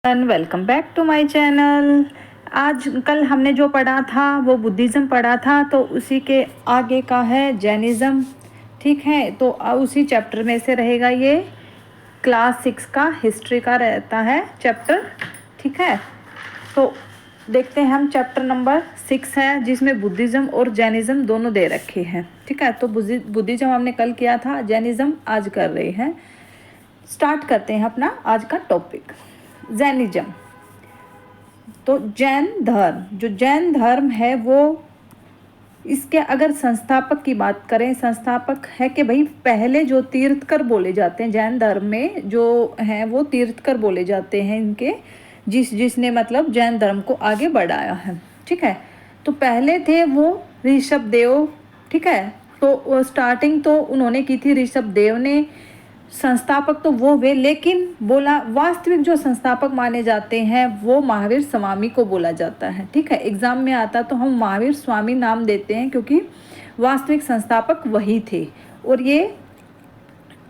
Welcome back to my channel. आज कल हमने जो पढ़ा था वो बुद्धिज़्म पढ़ा था, तो उसी के आगे का है जैनिज़्म। ठीक है, तो उसी चैप्टर में से रहेगा ये। क्लास 6 का हिस्ट्री का रहता है चैप्टर। ठीक है, तो देखते हैं हम। चैप्टर नंबर 6 है जिसमें बुद्धिज़्म और जैनिज़्म दोनों दे रखे हैं। ठीक है, तो बुद्धिज़्म हमने कल किया था, जैनिज़्म आज कर रहे हैं। स्टार्ट करते हैं अपना आज का टॉपिक, जैनिज़्म। तो जैन धर्म, जो जैन धर्म है वो, इसके अगर संस्थापक की बात करें, संस्थापक है कि भाई पहले जो तीर्थकर बोले जाते हैं जैन धर्म में, जो हैं वो तीर्थकर बोले जाते हैं इनके, जिसने मतलब जैन धर्म को आगे बढ़ाया है। ठीक है, तो पहले थे वो ऋषभ देव। ठीक है, तो स्टार्टिंग तो उन्होंने की थी ऋषभ देव ने, संस्थापक तो वो वे, लेकिन बोला वास्तविक जो संस्थापक माने जाते हैं वो महावीर स्वामी को बोला जाता है। ठीक है, एग्जाम में आता तो हम महावीर स्वामी नाम देते हैं क्योंकि वास्तविक संस्थापक वही थे। और ये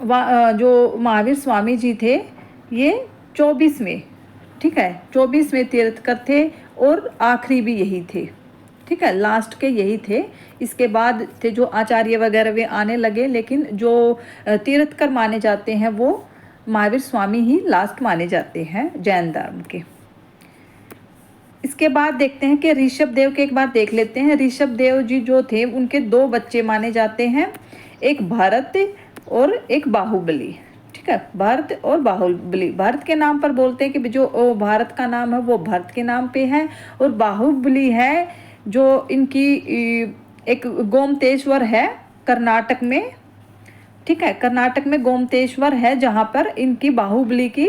जो महावीर स्वामी जी थे ये 24वें, ठीक है, 24वें तीर्थकर थे और आखिरी भी यही थे। ठीक है, लास्ट के यही थे। इसके बाद थे जो आचार्य वगैरह वे आने लगे, लेकिन जो तीर्थकर माने जाते हैं वो महावीर स्वामी ही लास्ट माने जाते हैं जैन धर्म के। इसके बाद देखते हैं कि ऋषभ देव के एक बार देख लेते हैं। ऋषभ देव जी जो थे उनके 2 बच्चे माने जाते हैं, एक भरत और एक बाहुबली। ठीक है, भरत और बाहुबली। भरत के नाम पर बोलते हैं कि जो भारत का नाम है वो भरत के नाम पे है, और बाहुबली है जो इनकी एक गोमतेश्वर है कर्नाटक में। ठीक है, कर्नाटक में गोमतेश्वर है जहाँ पर इनकी बाहुबली की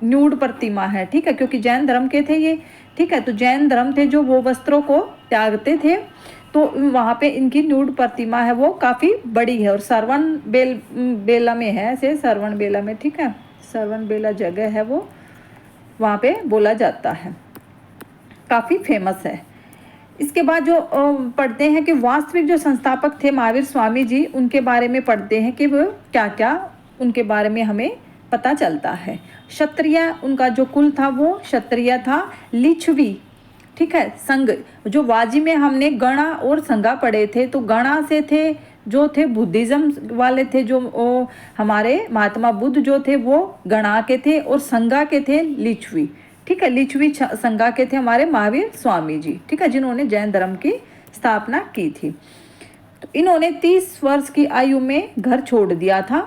न्यूड प्रतिमा है। ठीक है, क्योंकि जैन धर्म के थे ये। ठीक है, तो जैन धर्म थे जो वो वस्त्रों को त्यागते थे, तो वहाँ पे इनकी न्यूड प्रतिमा है वो काफ़ी बड़ी है, और सरवन बेला में है, ऐसे सरवन बेला में। ठीक है, सरवन बेला जगह है वो, वहाँ पे बोला जाता है, काफ़ी फेमस है। इसके बाद जो पढ़ते हैं कि वास्तविक जो संस्थापक थे महावीर स्वामी जी, उनके बारे में पढ़ते हैं कि वो क्या क्या उनके बारे में हमें पता चलता है। क्षत्रिय उनका जो कुल था वो क्षत्रिय था। लिच्छवी, ठीक है, संघ, जो वाजी में हमने गणा और संघा पढ़े थे, तो गणा से थे जो थे बुद्धिज़्म वाले थे, जो हमारे महात्मा बुद्ध जो थे वो गणा के थे, और संघा के थे लिच्छवी। ठीक है, लिच्छवी संघा के थे हमारे महावीर स्वामी जी। ठीक है, जिन्होंने जैन धर्म की स्थापना की थी। तो इन्होंने 30 वर्ष की आयु में घर छोड़ दिया था।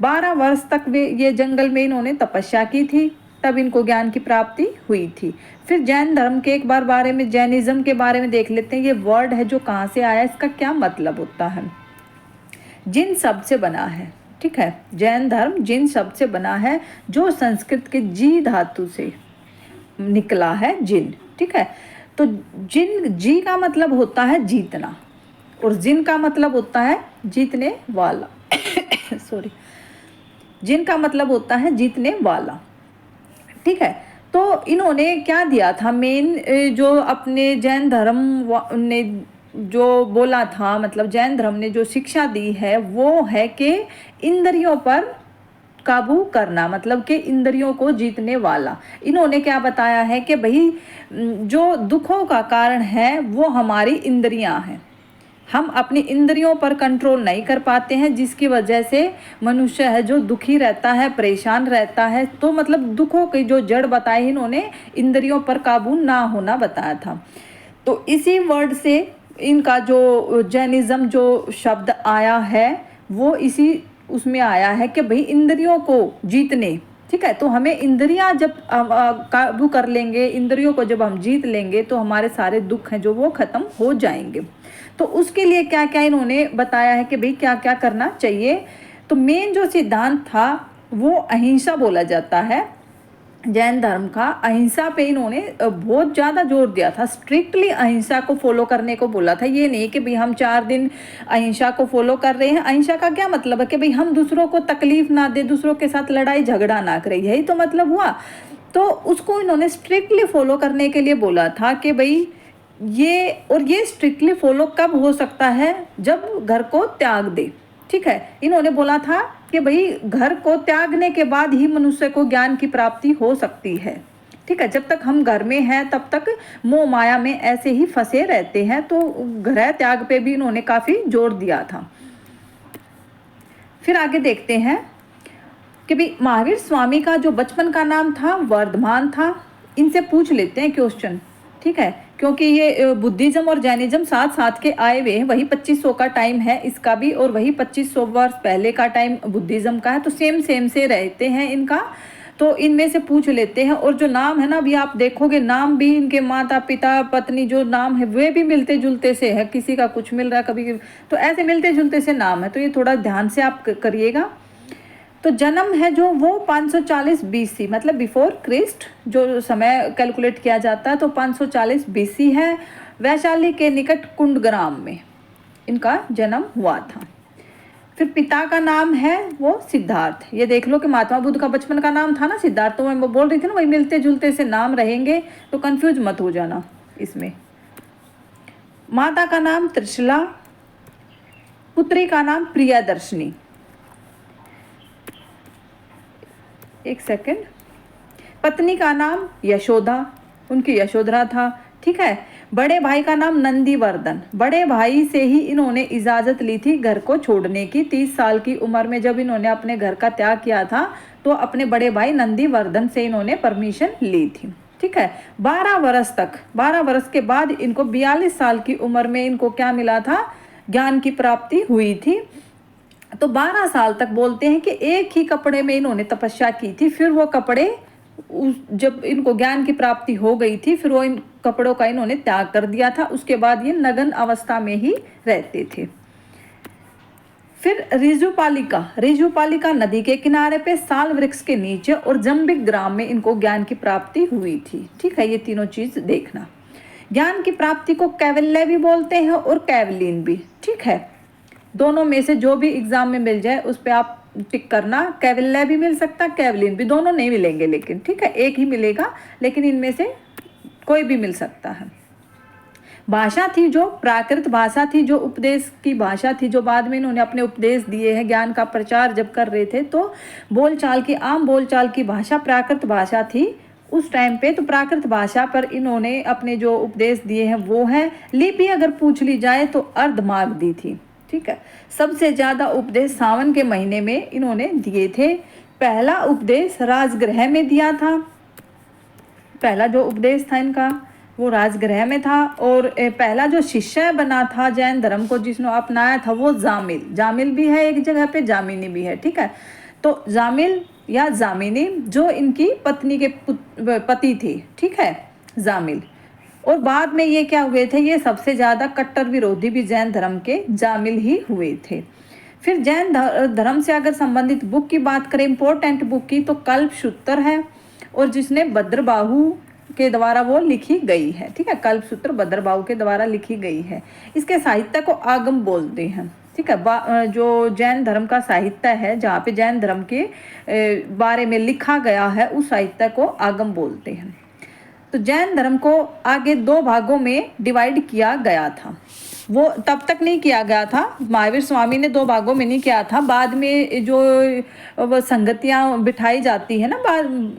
12 वर्ष तक वे ये जंगल में इन्होंने तपस्या की थी, तब इनको ज्ञान की प्राप्ति हुई थी। फिर जैन धर्म के एक बार बारे में, जैनिज्म के बारे में देख लेते हैं। ये वर्ड है जो कहाँ से आया, इसका क्या मतलब होता है। जिन शब्द से बना है। ठीक है, जैन धर्म जिन शब्द से बना है, जो संस्कृत के जी धातु से निकला है, जिन। ठीक है, तो जिन, जी का मतलब होता है जीतना, और जिन का मतलब होता है जीतने वाला। सॉरी, जिन का मतलब होता है जीतने वाला। ठीक है, तो इन्होंने क्या दिया था मेन, जो अपने जैन धर्म ने जो बोला था, मतलब जैन धर्म ने जो शिक्षा दी है वो है कि इंद्रियों पर काबू करना, मतलब कि इंद्रियों को जीतने वाला। इन्होंने क्या बताया है कि भाई जो दुखों का कारण है वो हमारी इंद्रियां हैं। हम अपनी इंद्रियों पर कंट्रोल नहीं कर पाते हैं, जिसकी वजह से मनुष्य है जो दुखी रहता है, परेशान रहता है। तो मतलब दुखों की जो जड़ बताई इन्होंने, इंद्रियों पर काबू ना होना बताया था। तो इसी वर्ड से इनका जो जैनिज्म जो शब्द आया है वो इसी उसमें आया है कि भाई इंद्रियों को जीतने। ठीक है, तो हमें इंद्रियां जब काबू कर लेंगे, इंद्रियों को जब हम जीत लेंगे, तो हमारे सारे दुख हैं जो वो ख़त्म हो जाएंगे। तो उसके लिए क्या क्या इन्होंने बताया है कि भाई क्या क्या करना चाहिए। तो मेन जो सिद्धांत था वो अहिंसा बोला जाता है जैन धर्म का। अहिंसा पे इन्होंने बहुत ज़्यादा जोर दिया था, स्ट्रिक्टली अहिंसा को फॉलो करने को बोला था। ये नहीं कि भाई हम 4 दिन अहिंसा को फॉलो कर रहे हैं। अहिंसा का क्या मतलब है कि भाई हम दूसरों को तकलीफ ना दे, दूसरों के साथ लड़ाई झगड़ा ना करें, यही तो मतलब हुआ। तो उसको इन्होंने स्ट्रिक्टली फॉलो करने के लिए बोला था कि भाई ये स्ट्रिक्टली फॉलो कब हो सकता है, जब घर को त्याग दे। ठीक है, इन्होंने बोला था कि भाई घर को त्यागने के बाद ही मनुष्य को ज्ञान की प्राप्ति हो सकती है। ठीक है, जब तक हम घर में हैं तब तक मोह माया में ऐसे ही फंसे रहते हैं। तो गृह त्याग पे भी इन्होंने काफ़ी जोर दिया था। फिर आगे देखते हैं कि भाई महावीर स्वामी का जो बचपन का नाम था वर्धमान था। इनसे पूछ लेते हैं क्वेश्चन, ठीक है, क्योंकि ये बुद्धिज्म और जैनिज्म साथ साथ के आए हुए हैं। वही 2500 का टाइम है इसका भी, और वही 2500 वर्ष पहले का टाइम बुद्धिज्म का है, तो सेम से रहते हैं इनका। तो इनमें से पूछ लेते हैं। और जो नाम है ना, अभी आप देखोगे नाम भी इनके माता पिता पत्नी जो नाम है वे भी मिलते जुलते से है। किसी का कुछ मिल रहा है कभी, तो ऐसे मिलते जुलते से नाम है, तो ये थोड़ा ध्यान से आप करिएगा। तो जन्म है जो वो 540 BC, मतलब बिफोर क्रिस्ट जो समय कैलकुलेट किया जाता है, तो 540 BC है। वैशाली के निकट कुंडग्राम में इनका जन्म हुआ था। फिर पिता का नाम है वो सिद्धार्थ। ये देख लो कि महात्मा बुद्ध का बचपन का नाम था ना सिद्धार्थ, तो मैं बोल रही थी ना वही मिलते जुलते से नाम रहेंगे, तो कंफ्यूज मत हो जाना इसमें। माता का नाम त्रिशला, पुत्री का नाम प्रियदर्शनी। एक सेकंड, पत्नी का नाम यशोदा, उनकी यशोधरा था, ठीक है। बड़े भाई का नाम नंदीवर्धन। बड़े भाई से ही इन्होंने इजाज़त ली थी घर को छोड़ने की। 30 साल की उम्र में जब इन्होंने अपने घर का त्याग किया था, तो अपने बड़े भाई नंदीवर्धन से इन्होंने परमिशन ली थी, ठीक है। 12 वर्ष तक, 12 वर्ष के बाद इनको 42 साल की उम्र में इनको क्या मिला था, ज्ञान की प्राप्ति हुई थी। तो 12 साल तक बोलते हैं कि एक ही कपड़े में इन्होंने तपस्या की थी। फिर वो कपड़े जब इनको ज्ञान की प्राप्ति हो गई थी, फिर वो इन कपड़ों का इन्होंने त्याग कर दिया था। उसके बाद ये नग्न अवस्था में ही रहते थे। फिर रिजुपालिका नदी के किनारे पे साल वृक्ष के नीचे और जम्बिक ग्राम में इनको ज्ञान की प्राप्ति हुई थी, ठीक है। ये तीनों चीज देखना। ज्ञान की प्राप्ति को कैवल्य भी बोलते हैं और कैवलिन भी, ठीक है। दोनों में से जो भी एग्जाम में मिल जाए उस पर आप टिक करना। कैवल्य भी मिल सकता, कैवलिन भी, दोनों नहीं मिलेंगे लेकिन, ठीक है, एक ही मिलेगा, लेकिन इनमें से कोई भी मिल सकता है। भाषा थी जो प्राकृत भाषा थी, जो उपदेश की भाषा थी, जो बाद में इन्होंने अपने उपदेश दिए हैं। ज्ञान का प्रचार जब कर रहे थे तो बोलचाल की, आम बोलचाल की भाषा प्राकृत भाषा थी उस टाइम पे। तो प्राकृत भाषा पर इन्होंने अपने जो उपदेश दिए हैं वो है। लिपि अगर पूछ ली जाए तो अर्धमागधी थी, ठीक है। सबसे ज़्यादा उपदेश सावन के महीने में इन्होंने दिए थे। पहला उपदेश राजगृह में दिया था। पहला जो उपदेश था इनका वो राजगृह में था। और पहला जो शिष्य बना था जैन धर्म को जिसने अपनाया था वो जामिल। जामिल भी है एक जगह पे, जामिनी भी है, ठीक है। तो जामिल या जामिनी जो इनकी पत्नी के पति थे, ठीक है, जामिल। और बाद में ये क्या हुए थे, ये सबसे ज़्यादा कट्टर विरोधी भी जैन धर्म के जामिल ही हुए थे। फिर जैन धर्म से अगर संबंधित बुक की बात करें, इम्पोर्टेंट बुक की, तो कल्पसूत्र है, और जिसने भद्रबाहु के द्वारा वो लिखी गई है, ठीक है। कल्पसूत्र भद्रबाहु के द्वारा लिखी गई है। इसके साहित्य को आगम बोलते हैं, ठीक है। जो जैन धर्म का साहित्य है, जहाँ पे जैन धर्म के बारे में लिखा गया है, उस साहित्य को आगम बोलते हैं। तो जैन धर्म को आगे 2 भागों में डिवाइड किया गया था। वो तब तक नहीं किया गया था, महावीर स्वामी ने 2 भागों में नहीं किया था। बाद में जो वो संगतियाँ बिठाई जाती है ना,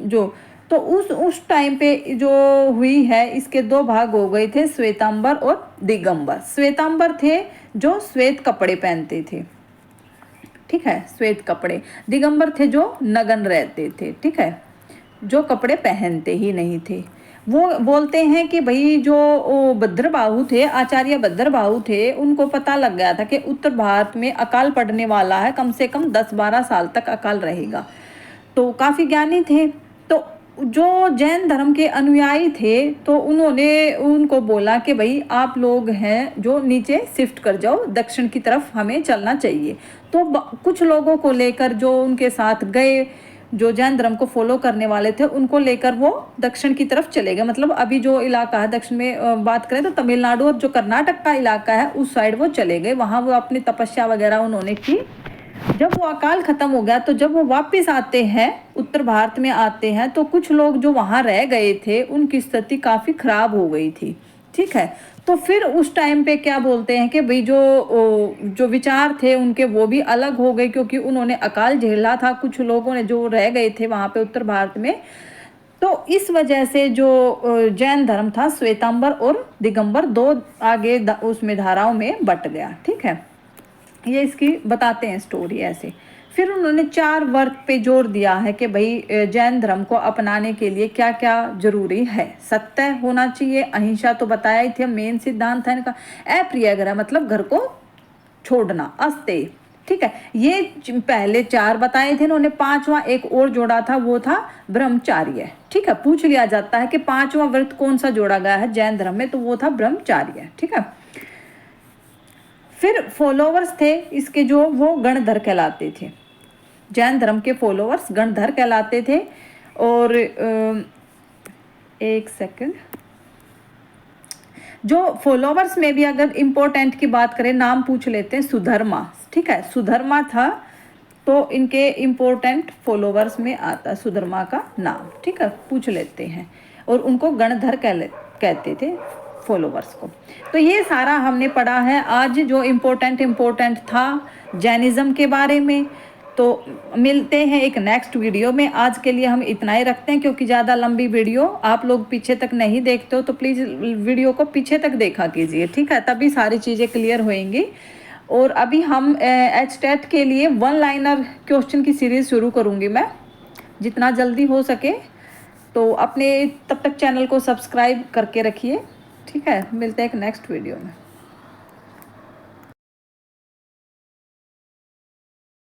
जो तो उस टाइम पे जो हुई है, इसके 2 भाग हो गए थे, श्वेतांबर और दिगंबर। श्वेतांबर थे जो श्वेत कपड़े पहनते थे, ठीक है, श्वेत कपड़े। दिगंबर थे जो नग्न रहते थे, ठीक है, जो कपड़े पहनते ही नहीं थे। वो बोलते हैं कि भाई जो भद्रबाहु थे, आचार्य भद्रबाहु थे, उनको पता लग गया था कि उत्तर भारत में अकाल पड़ने वाला है, कम से कम 10-12 साल तक अकाल रहेगा। तो काफ़ी ज्ञानी थे। तो जो जैन धर्म के अनुयायी थे, तो उन्होंने उनको बोला कि भाई आप लोग हैं जो नीचे शिफ्ट कर जाओ, दक्षिण की तरफ हमें चलना चाहिए। तो कुछ लोगों को लेकर जो उनके साथ गए, जो जैन धर्म को फॉलो करने वाले थे, उनको लेकर वो दक्षिण की तरफ चले गए। मतलब अभी जो इलाका है दक्षिण में बात करें तो तमिलनाडु और जो कर्नाटक का इलाका है उस साइड वो चले गए। वहाँ वो अपनी तपस्या वगैरह उन्होंने की। जब वो अकाल खत्म हो गया, तो जब वो वापस आते हैं, उत्तर भारत में आते हैं, तो कुछ लोग जो वहाँ रह गए थे उनकी स्थिति काफ़ी खराब हो गई थी, ठीक है। तो फिर उस टाइम पे क्या बोलते हैं कि भाई जो विचार थे उनके वो भी अलग हो गए, क्योंकि उन्होंने अकाल झेला था। कुछ लोगों ने जो रह गए थे वहाँ पे उत्तर भारत में, तो इस वजह से जो जैन धर्म था श्वेतांबर और दिगंबर दो आगे उसमें धाराओं में बट गया। ठीक है, ये इसकी बताते हैं स्टोरी ऐसे। फिर उन्होंने 4 वर्ग पे जोर दिया है कि भाई जैन धर्म को अपनाने के लिए क्या क्या जरूरी है। सत्य होना चाहिए, अहिंसा तो बताया ही थे, मेन सिद्धांत है इनका। अप्रियग्रह मतलब घर को छोड़ना, अस्तेय। ठीक है, ये पहले 4 बताए थे इन्होंने, 5वां एक और जोड़ा था, वो था ब्रह्मचार्य। ठीक है, पूछ लिया जाता है कि 5वां व्रत कौन सा जोड़ा गया है जैन धर्म में, तो वो था ब्रह्मचार्य। ठीक है, फिर फॉलोवर्स थे इसके जो, वो गणधर कहलाते थे। जैन धर्म के फॉलोवर्स गणधर कहलाते थे। और एक सेकंड, जो फॉलोवर्स में भी अगर इम्पोर्टेंट की बात करें, नाम पूछ लेते हैं, सुधर्मा। ठीक है, सुधर्मा था, तो इनके इम्पोर्टेंट फॉलोवर्स में आता सुधर्मा का नाम। ठीक है, पूछ लेते हैं। और उनको गणधर कहते थे फॉलोवर्स को। तो ये सारा हमने पढ़ा है आज, जो इम्पोर्टेंट था जैनिज्म के बारे में। तो मिलते हैं एक नेक्स्ट वीडियो में। आज के लिए हम इतना ही रखते हैं, क्योंकि ज़्यादा लंबी वीडियो आप लोग पीछे तक नहीं देखते हो, तो प्लीज़ वीडियो को पीछे तक देखा कीजिए। ठीक है, तभी सारी चीज़ें क्लियर होएंगी। और अभी हम HTET के लिए 1 लाइनर क्वेश्चन की सीरीज़ शुरू करूँगी मैं, जितना जल्दी हो सके। तो अपने तब तक चैनल को सब्सक्राइब करके रखिए। ठीक है, मिलते हैं एक नेक्स्ट वीडियो में।